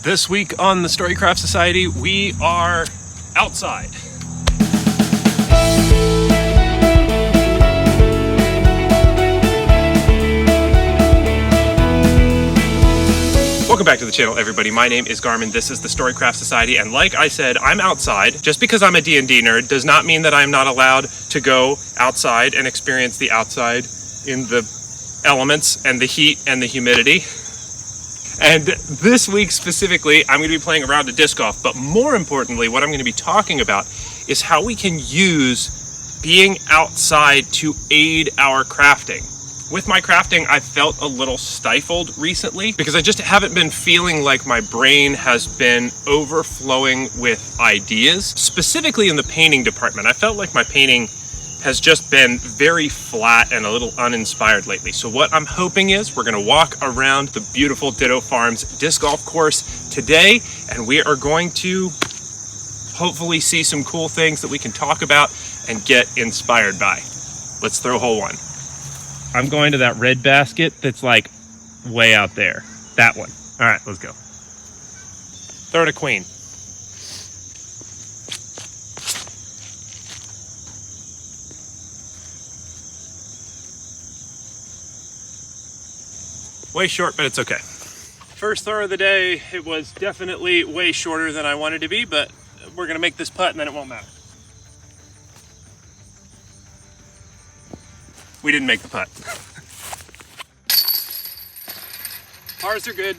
This week on the Storycraft Society, we are outside. Welcome back to the channel, everybody. My name is Garmin. This is the Storycraft Society, and like I said, I'm outside. Just because I'm a D&D nerd does not mean that I'm not allowed to go outside and experience the outside in the elements and the heat and the humidity. And this week specifically, I'm going to be playing around to disc golf, but more importantly, what I'm going to be talking about is how we can use being outside to aid our crafting. With my crafting, I felt a little stifled recently because I just haven't been feeling like my brain has been overflowing with ideas. Specifically in the painting department, I felt like my painting has just been very flat and a little uninspired lately. So what I'm hoping is we're gonna walk around the beautiful Ditto Farms disc golf course today, and we are going to hopefully see some cool things that we can talk about and get inspired by. Let's throw hole one. I'm going to that red basket that's like way out there. That one. All right, let's go. Throw it a queen. Way short, but it's okay. First throw of the day, it was definitely way shorter than I wanted to be, but we're gonna make this putt and then it won't matter. We didn't make the putt. Pars are good.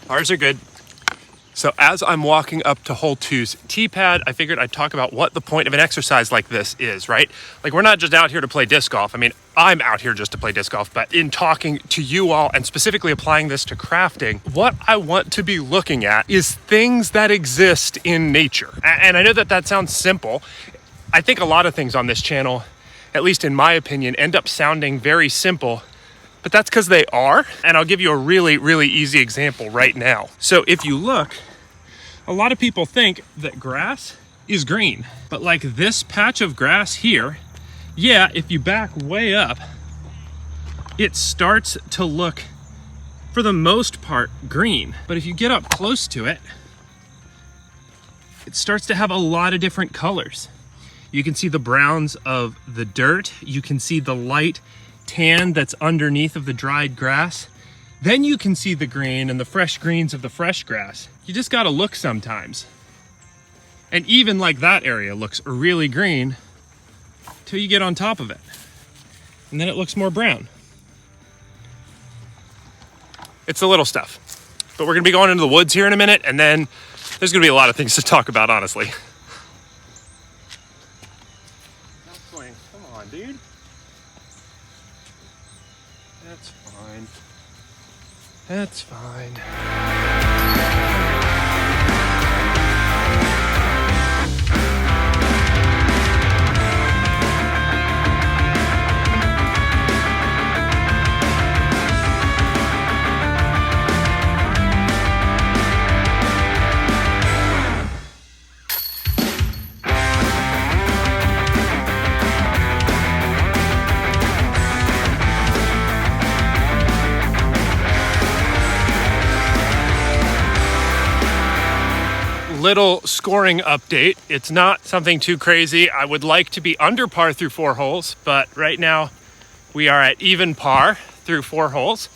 Pars are good. So as I'm walking up to hole two's tee pad, I figured I'd talk about what the point of an exercise like this is, right? Like, we're not just out here to play disc golf. I mean, I'm out here just to play disc golf, but in talking to you all and specifically applying this to crafting, what I want to be looking at is things that exist in nature. And I know that that sounds simple. I think a lot of things on this channel, at least in my opinion, end up sounding very simple, but that's because they are. And I'll give you a really, really easy example right now. So if you look, a lot of people think that grass is green, but like this patch of grass here, yeah, if you back way up, it starts to look, for the most part, green. But if you get up close to it, it starts to have a lot of different colors. You can see the browns of the dirt. You can see the light tan that's underneath of the dried grass. Then you can see the green and the fresh greens of the fresh grass. You just gotta look sometimes. And even like that area looks really green till you get on top of it. And then it looks more brown. It's the little stuff. But we're gonna be going into the woods here in a minute, and then there's gonna be a lot of things to talk about, honestly. Come on, dude. That's fine. That's fine. Little scoring update. It's not something too crazy. I would like to be under par through 4 holes, but right now we are at even par through 4 holes.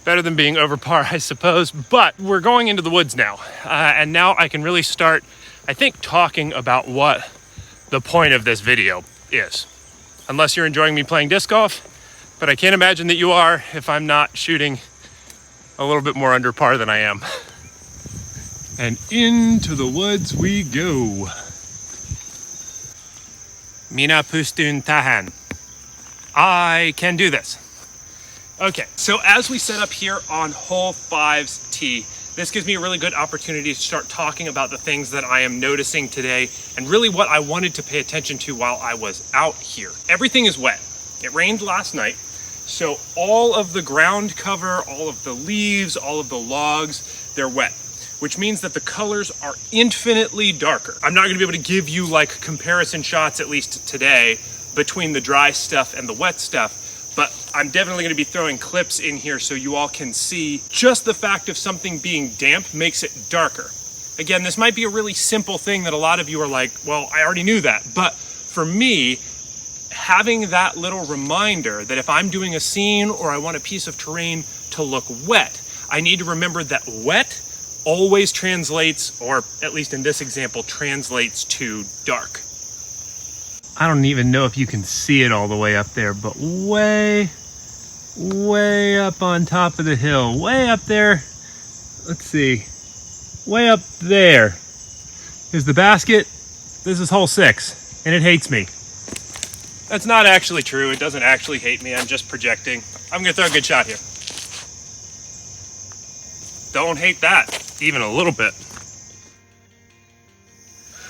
Better than being over par, I suppose, but we're going into the woods now. And now I can really start, I think, talking about what the point of this video is. Unless you're enjoying me playing disc golf, but I can't imagine that you are if I'm not shooting a little bit more under par than I am. And into the woods we go. Mina pustun tahan. I can do this. Okay, so as we set up here on hole 5's tee, this gives me a really good opportunity to start talking about the things that I am noticing today and really what I wanted to pay attention to while I was out here. Everything is wet. It rained last night, so all of the ground cover, all of the leaves, all of the logs, they're wet, which means that the colors are infinitely darker. I'm not gonna be able to give you like comparison shots, at least today, between the dry stuff and the wet stuff, but I'm definitely gonna be throwing clips in here so you all can see just the fact of something being damp makes it darker. Again, this might be a really simple thing that a lot of you are like, well, I already knew that. But for me, having that little reminder that if I'm doing a scene or I want a piece of terrain to look wet, I need to remember that wet always translates, or at least in this example, translates to dark. I don't even know if you can see it all the way up there, but way up on top of the hill, way up there, let's see, way up there is the basket. This is hole 6, and it hates me. That's not actually true. It doesn't actually hate me. I'm just projecting. I'm gonna throw a good shot here. Don't hate that, even a little bit.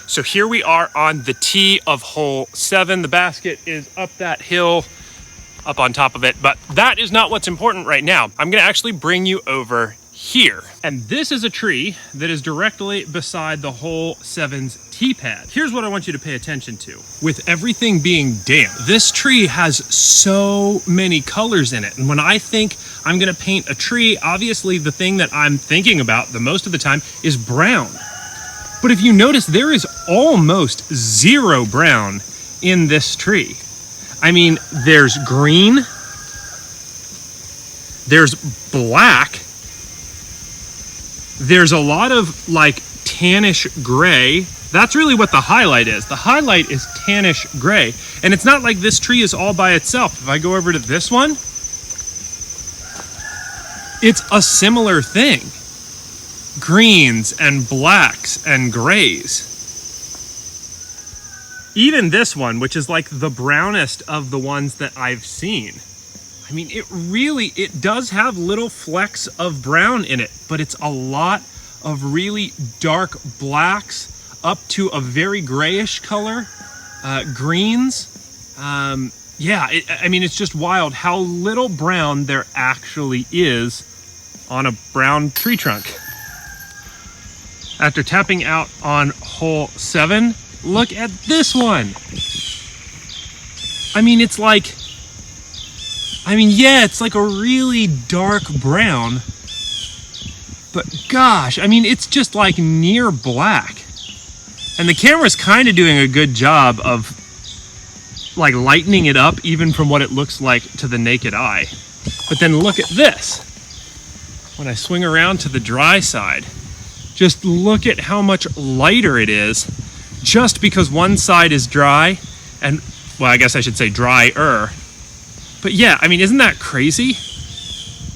So here we are on the tee of hole 7. The basket is up that hill, up on top of it, but that is not what's important right now. I'm gonna actually bring you over here. And this is a tree that is directly beside the hole 7's tee pad. Here's what I want you to pay attention to. With everything being damp, this tree has so many colors in it. And when I think I'm gonna paint a tree, obviously the thing that I'm thinking about the most of the time is brown. But if you notice, there is almost zero brown in this tree. I mean, there's green, there's black, there's a lot of like tannish gray. That's really what the highlight is. The highlight is tannish gray. And it's not like this tree is all by itself. If I go over to this one, it's a similar thing. Greens and blacks and grays. Even this one, which is like the brownest of the ones that I've seen. I mean, it does have little flecks of brown in it, but it's a lot of really dark blacks up to a very grayish color, greens. Yeah, I mean, it's just wild how little brown there actually is on a brown tree trunk. After tapping out on hole 7, look at this one. I mean, it's like, yeah, it's like a really dark brown, but gosh, I mean, it's just like near black. And the camera's kind of doing a good job of like lightening it up even from what it looks like to the naked eye. But then look at this. When I swing around to the dry side, just look at how much lighter it is just because one side is dry and, well, I guess I should say drier. But yeah, I mean, isn't that crazy?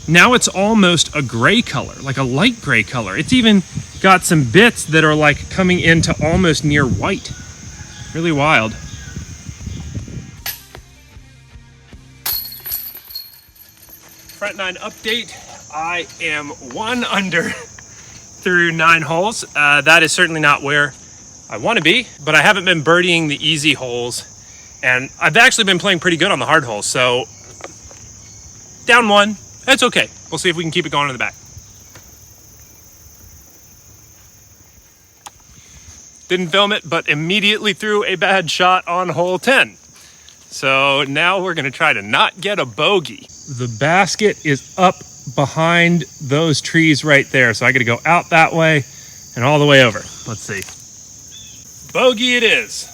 Now it's almost a gray color, like a light gray color. It's even got some bits that are like coming into almost near white. Really wild. Front 9 update. I am 1 under through 9 holes. That is certainly not where I want to be, but I haven't been birdieing the easy holes, and I've actually been playing pretty good on the hard holes, so down 1, that's okay. We'll see if we can keep it going in the back. Didn't film it, but immediately threw a bad shot on hole 10. So now we're gonna try to not get a bogey. The basket is up behind those trees right there, so I gotta go out that way and all the way over. Let's see. Bogey it is.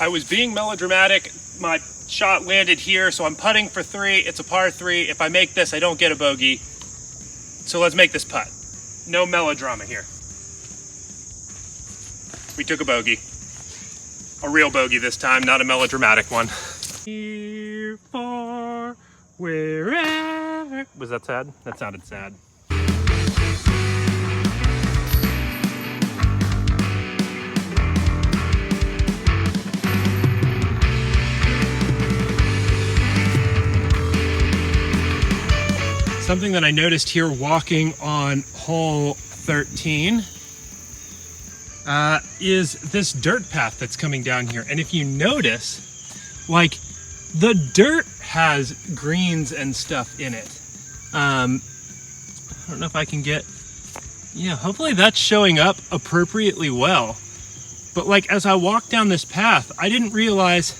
I was being melodramatic. My shot landed here, so I'm putting for 3. It's a par 3. If I make this, I don't get a bogey. So let's make this putt. No melodrama here. We took a bogey. A real bogey this time, not a melodramatic one. Here for wherever. Was that sad? That sounded sad. Something that I noticed here walking on hole 13 is this dirt path that's coming down here. And if you notice, like, the dirt has greens and stuff in it. I don't know if I can get, yeah, hopefully that's showing up appropriately well. But like, as I walk down this path, I didn't realize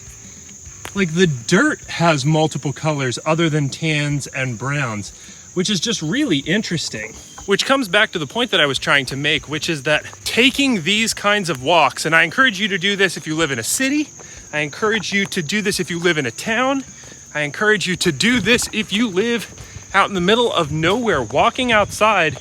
Like the dirt has multiple colors other than tans and browns, which is just really interesting. Which comes back to the point that I was trying to make, which is that taking these kinds of walks, and I encourage you to do this if you live in a city, I encourage you to do this if you live in a town, I encourage you to do this if you live out in the middle of nowhere. Walking outside,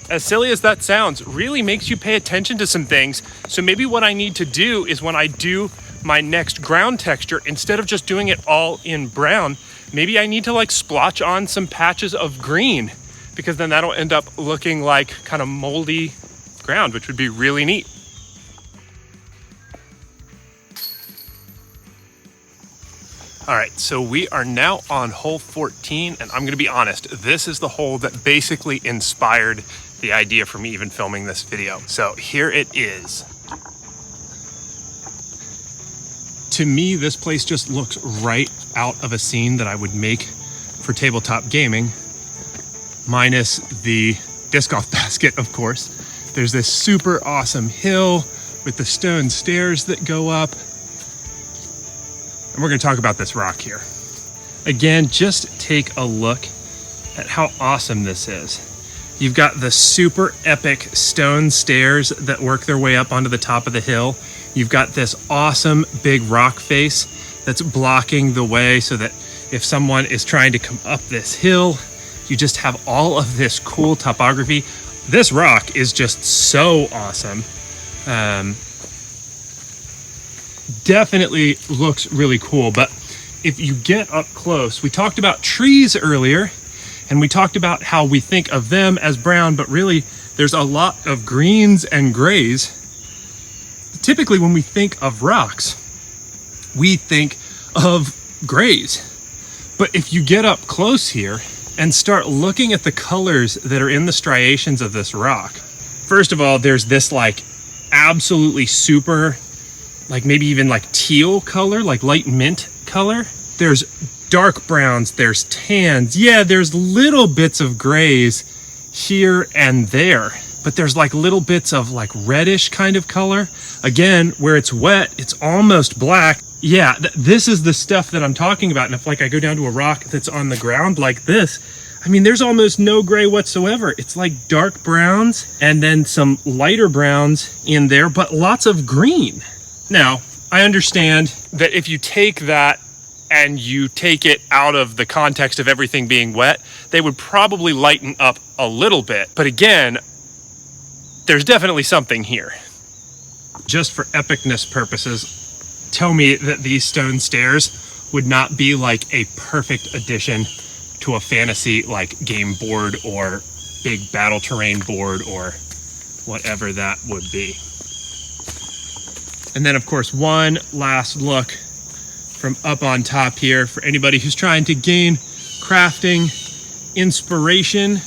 as silly as that sounds, really makes you pay attention to some things. So maybe what I need to do is when I do my next ground texture, instead of just doing it all in brown, maybe I need to like splotch on some patches of green, because then that'll end up looking like kind of moldy ground, which would be really neat. All right, so we are now on hole 14, and I'm gonna be honest, this is the hole that basically inspired the idea for me even filming this video. So here it is. To me, this place just looks right out of a scene that I would make for tabletop gaming, minus the disc golf basket, of course. There's this super awesome hill with the stone stairs that go up. And we're gonna talk about this rock here. Again, just take a look at how awesome this is. You've got the super epic stone stairs that work their way up onto the top of the hill. You've got this awesome big rock face that's blocking the way so that if someone is trying to come up this hill, you just have all of this cool topography. This rock is just so awesome. Definitely looks really cool, but if you get up close, we talked about trees earlier, and we talked about how we think of them as brown, but really there's a lot of greens and grays. Typically when we think of rocks, we think of grays. But if you get up close here and start looking at the colors that are in the striations of this rock, first of all, there's this like absolutely super, like maybe even like teal color, like light mint color. There's dark browns, there's tans. Yeah, there's little bits of grays here and there, but there's like little bits of like reddish kind of color. Again, where it's wet, it's almost black. Yeah, this is the stuff that I'm talking about. And if like I go down to a rock that's on the ground like this, I mean, there's almost no gray whatsoever. It's like dark browns and then some lighter browns in there, but lots of green. Now, I understand that if you take that and you take it out of the context of everything being wet, they would probably lighten up a little bit. But again, there's definitely something here. Just for epicness purposes, tell me that these stone stairs would not be like a perfect addition to a fantasy like game board or big battle terrain board or whatever that would be. And then of course, one last look from up on top here for anybody who's trying to gain crafting inspiration.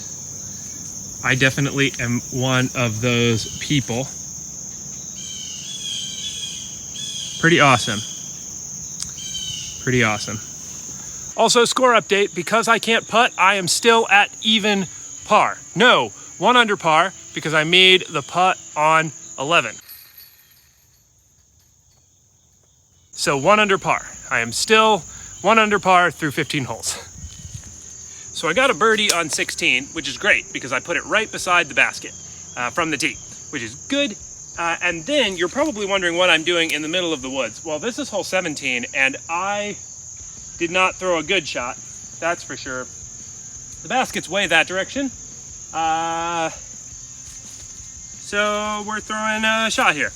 I definitely am one of those people. Pretty awesome. Pretty awesome. Also, score update, because I can't putt, I am still at even par. No, 1 under par, because I made the putt on 11. So 1 under par. I am still 1 under par through 15 holes. So I got a birdie on 16, which is great because I put it right beside the basket from the tee, which is good. And then you're probably wondering what I'm doing in the middle of the woods. Well, this is hole 17, and I did not throw a good shot, that's for sure. The basket's way that direction. So we're throwing a shot here.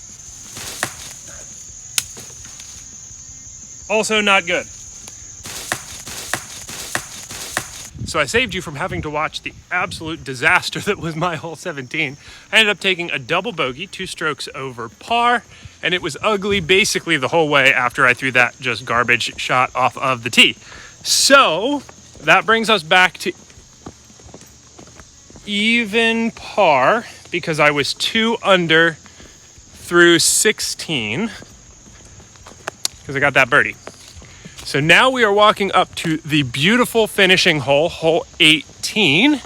Also not good. So I saved you from having to watch the absolute disaster that was my hole 17. I ended up taking a double bogey, 2 strokes over par, and it was ugly basically the whole way after I threw that just garbage shot off of the tee. So that brings us back to even par because I was 2 under through 16 because I got that birdie. So now we are walking up to the beautiful finishing hole, hole 18.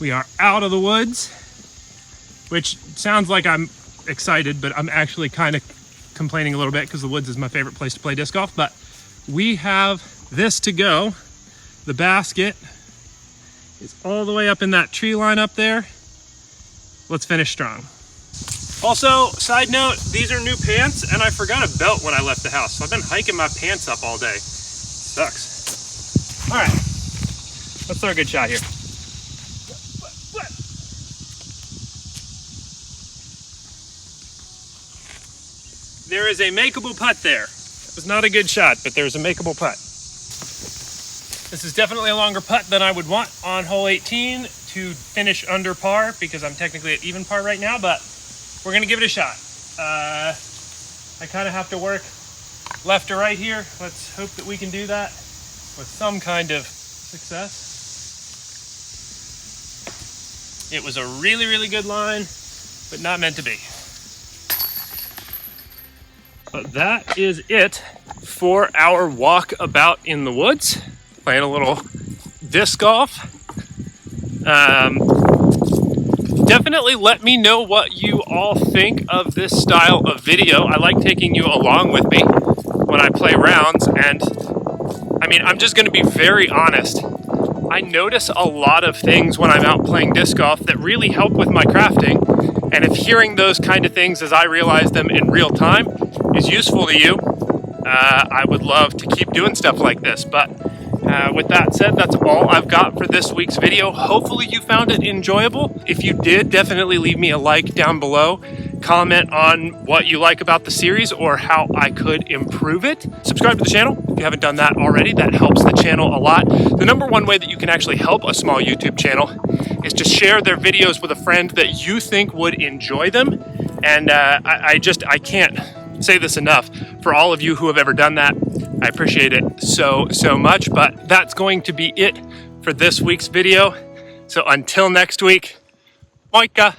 We are out of the woods, which sounds like I'm excited, but I'm actually kind of complaining a little bit because the woods is my favorite place to play disc golf, but we have this to go. The basket is all the way up in that tree line up there. Let's finish strong. Also, side note, these are new pants and I forgot a belt when I left the house. So I've been hiking my pants up all day. Sucks. All right, let's throw a good shot here. There is a makeable putt there. It was not a good shot, but there's a makeable putt. This is definitely a longer putt than I would want on hole 18 to finish under par because I'm technically at even par right now, but we're gonna give it a shot. I kind of have to work left to right here. Let's hope that we can do that with some kind of success. It was a really, really good line, but not meant to be. But that is it for our walk about in the woods, playing a little disc golf. Definitely let me know what you all think of this style of video. I like taking you along with me when I play rounds, and I mean, I'm just gonna be very honest. I notice a lot of things when I'm out playing disc golf that really help with my crafting, and if hearing those kind of things as I realize them in real time is useful to you, I would love to keep doing stuff like this. But with that said, that's all I've got for this week's video. Hopefully you found it enjoyable. If you did, definitely leave me a like down below. Comment on what you like about the series or how I could improve it. Subscribe to the channel if you haven't done that already. That helps the channel a lot. The number one way that you can actually help a small YouTube channel is to share their videos with a friend that you think would enjoy them. And I can't say this enough. For all of you who have ever done that, I appreciate it so much. But that's going to be it for this week's video. So until next week, moika.